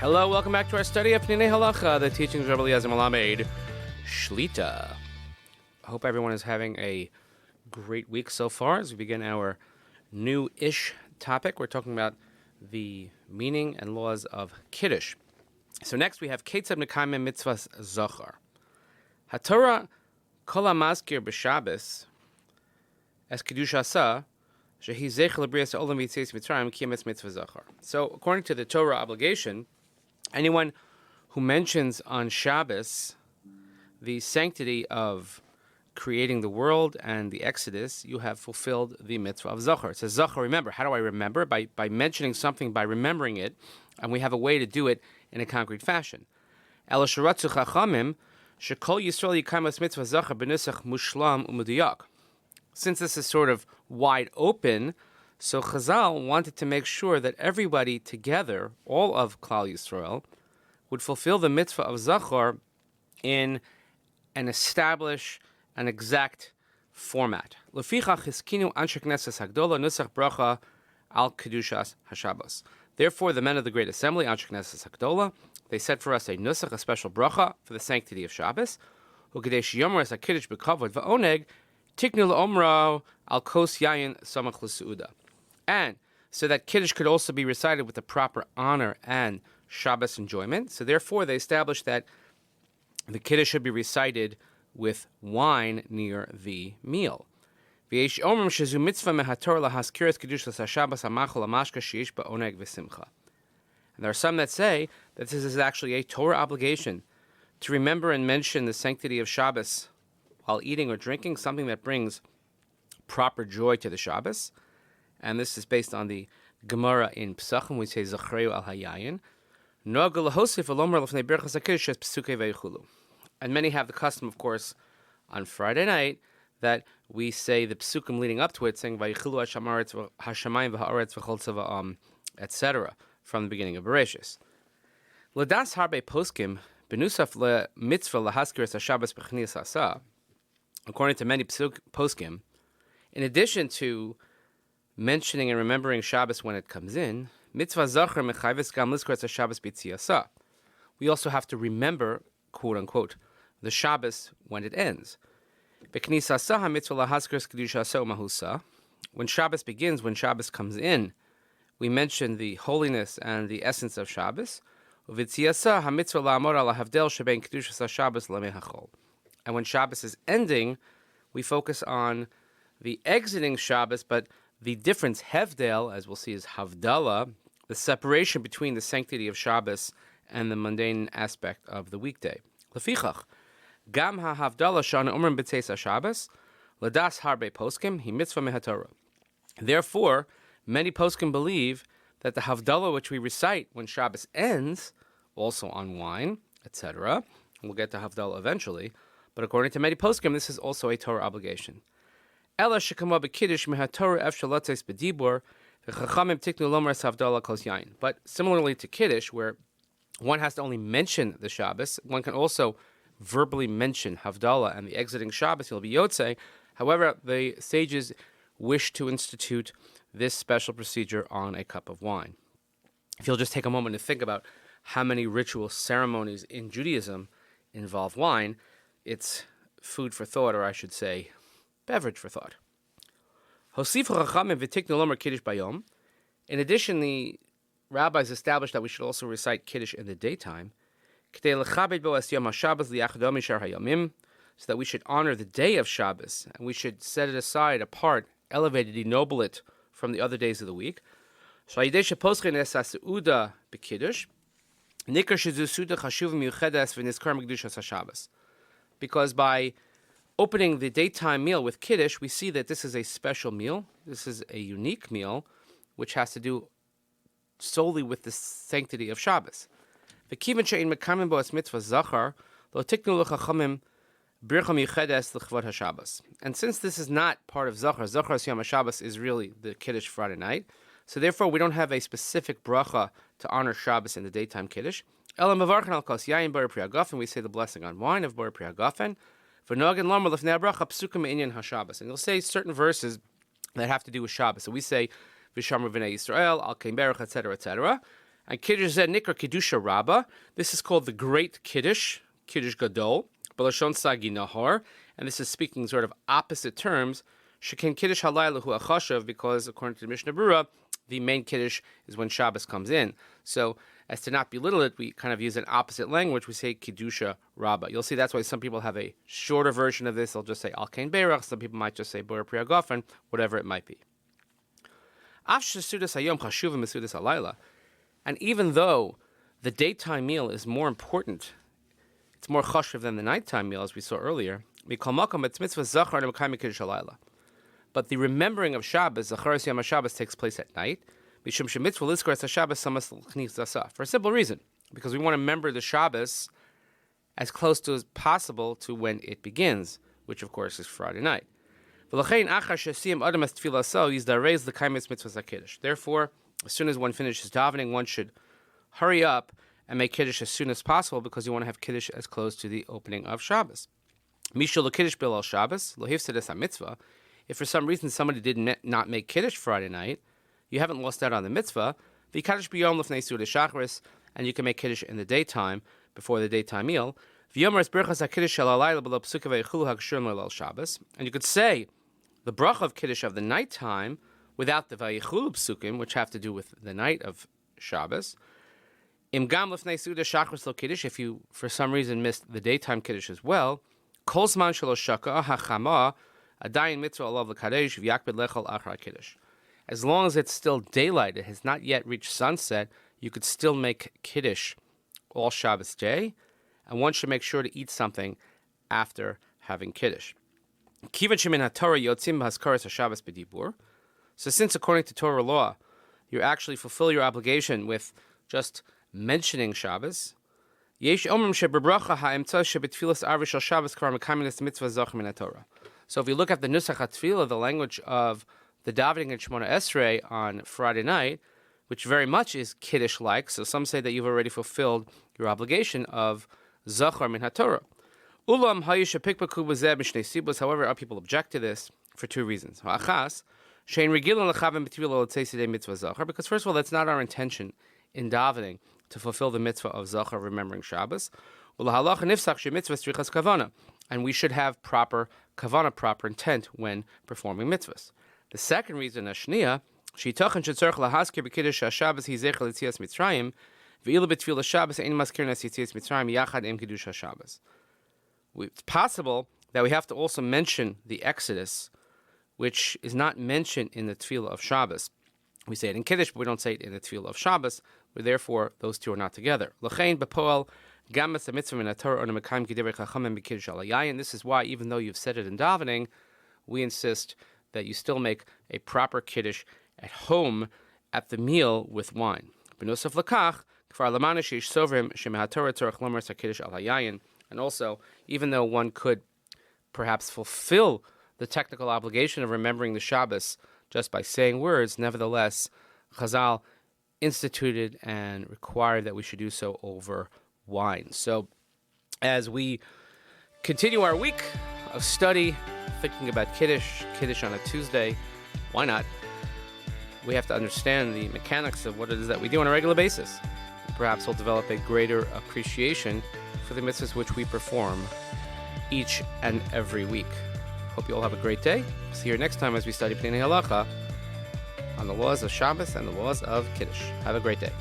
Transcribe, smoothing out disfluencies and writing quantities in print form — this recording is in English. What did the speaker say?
Hello, welcome back to our study of Peninei Halacha, the teachings of Rav Eliezer Melamed Shlit'a. I hope everyone is having a great week so far as we begin our new-ish topic. We're talking about the meaning and laws of Kiddush. So next we have Ketzad Mekayim Mitzvah Zachor. HaTorah Kol HaMazkir B'Shabbos Es Kiddush Asa Shehi Zechel L'Brias Olam V'Yitzias Mitzrayim Kiyemetz Mitzvah Zachor. So according to the Torah obligation, anyone who mentions on Shabbos the sanctity of creating the world and the Exodus, you have fulfilled the Mitzvah of Zachor. It says Zachor, remember. How do I remember? By mentioning something, by remembering it, and we have a way to do it in a concrete fashion. Ela sheratzu chachamim shekol Yisrael yikayim mitzvah Zachor b'nusach mushlam u'meduyak. Since this is sort of wide open, so Chazal wanted to make sure that everybody together, all of Klal Yisrael, would fulfill the Mitzvah of Zachor in an established, an exact format. Lefichach hiskinu anshe knesses hagdola nusach bracha al kedushas hashabbos. Therefore, the men of the Great Assembly, anshe knesses hagdola, they set for us a nusach, a special bracha for the sanctity of Shabbos. U'kadesh yomer es hakiddush b'kavod va'oneg tiknu l'omro al kos yayin samach l'su'uda. And so that Kiddush could also be recited with the proper honor and Shabbos enjoyment. So therefore, they established that the Kiddush should be recited with wine near the meal. And there are some that say that this is actually a Torah obligation to remember and mention the sanctity of Shabbos while eating or drinking, something that brings proper joy to the Shabbos. And this is based on the Gemara in Pesachim, we say Zachreu al Hayayin. And many have the custom, of course, on Friday night, that we say the Pesukim leading up to it, saying Vayichulu Hashamayim v'ha'aretz v'chol tzava'am, etc., from the beginning of Bereshis. L'das harbe poskim benusaf le mitzvah lahaskir es haShabbos b'chnias asa. According to many poskim, in addition to mentioning and remembering Shabbos when it comes in, mitzvah zachor mechayves gam lizkor Shabbos b'tziasa. We also have to remember, quote unquote, the Shabbos when it ends. B'knisasa ha-mitzvah lahazkir kedushasa u'mahusa. When Shabbos begins, when Shabbos comes in, we mention the holiness and the essence of Shabbos. U'v'tziasa ha-mitzvah la'amor ala havdel shebein kedushas Shabbos lamehachol. And when Shabbos is ending, we focus on the exiting Shabbos, but the difference, Hevdel, as we'll see, is Havdalah, the separation between the sanctity of Shabbos and the mundane aspect of the weekday. Lefichach, Gam ha-Havdalah shana umrim b'tzeis Shabbos, ladas harbe poskim, hi mitzvah mehatorah. Therefore, many poskim believe that the Havdalah which we recite when Shabbos ends, also on wine, etc., we'll get to Havdalah eventually, but according to many poskim, this is also a Torah obligation. Ela shekama b'kiddush mehatorah ef shalatzes b'dibur v'chachamim tiknu lomer es havdalah kos yain. But similarly to Kiddush, where one has to only mention the Shabbos, one can also verbally mention Havdalah and the exiting Shabbos, you'll be Yotzei. However, the sages wish to institute this special procedure on a cup of wine. If you'll just take a moment to think about how many ritual ceremonies in Judaism involve wine, it's food for thought, or I should say, beverage for thought. In addition, the rabbis established that we should also recite Kiddush in the daytime, so that we should honor the day of Shabbos, and we should set it aside, apart, elevate it, ennoble it from the other days of the week. Because by opening the daytime meal with Kiddush, we see that this is a special meal. This is a unique meal, which has to do solely with the sanctity of Shabbos. And since this is not part of Zachor, Zachor Yom HaShabbos is really the Kiddush Friday night, so therefore we don't have a specific bracha to honor Shabbos in the daytime Kiddush. And we say the blessing on wine of Bar Pri HaGafen. And you'll say certain verses that have to do with Shabbos. So we say, Vishamar V'nei Yisrael, Al Kein Berach, etc., etc. And Kiddush Zeh Nikra Kiddusha Rabbah. This is called the Great Kiddush, Kiddush Gadol, Balashon Sagi Nahar. And this is speaking sort of opposite terms. Shekin Kiddush Halayla Hu Achashav, because according to the Mishnah Berurah, the main Kiddush is when Shabbos comes in. So, as to not belittle it, we kind of use an opposite language. We say Kiddusha Rabbah. You'll see that's why some people have a shorter version of this. They'll just say Al Kain Beirach. Some people might just say Boyer Priya Gofen, whatever it might be. And even though the daytime meal is more important, it's more chashuv than the nighttime meal, as we saw earlier, but the remembering of Shabbos, Zachor Yom Shabbos, takes place at night. For a simple reason, because we want to remember the Shabbos as close to as possible to when it begins, which of course is Friday night. Therefore, as soon as one finishes davening, one should hurry up and make Kiddush as soon as possible, because you want to have Kiddush as close to the opening of Shabbos. If for some reason somebody did not make Kiddush Friday night, you haven't lost out on the mitzvah. And you can make Kiddush in the daytime, before the daytime meal. And you could say the bracha of Kiddush of the nighttime without the vayichulu psukim, which have to do with the night of Shabbos. If you, for some reason, missed the daytime Kiddush as well, as long as it's still daylight, it has not yet reached sunset, you could still make Kiddush all Shabbos day, and one should make sure to eat something after having Kiddush. So since according to Torah law, you actually fulfill your obligation with just mentioning Shabbos, so if you look at the Nusach HaTfilah, the language of the davening in Shemona Esrei on Friday night, which very much is Kiddush-like, so some say that you've already fulfilled your obligation of Zachor min HaTorah. However, our people object to this for two reasons. Because first of all, that's not our intention in davening, to fulfill the mitzvah of Zachor, remembering Shabbos. And we should have proper kavanah, proper intent when performing mitzvahs. The second reason, Ashniya, it's possible that we have to also mention the Exodus, which is not mentioned in the Tefillah of Shabbos. We say it in Kiddush, but we don't say it in the Tefillah of Shabbos, but therefore those two are not together. And this is why, even though you've said it in davening, we insist that you still make a proper Kiddush at home at the meal with wine. And also, even though one could perhaps fulfill the technical obligation of remembering the Shabbos just by saying words, nevertheless, Chazal instituted and required that we should do so over wine. So, as we continue our week of study, thinking about Kiddush on a Tuesday, why not? We have to understand the mechanics of what it is that we do on a regular basis. Perhaps we'll develop a greater appreciation for the mitzvahs which we perform each and every week. Hope you all have a great day. See you next time as we study Peninei Halacha on the laws of Shabbos and the laws of Kiddush. Have a great day.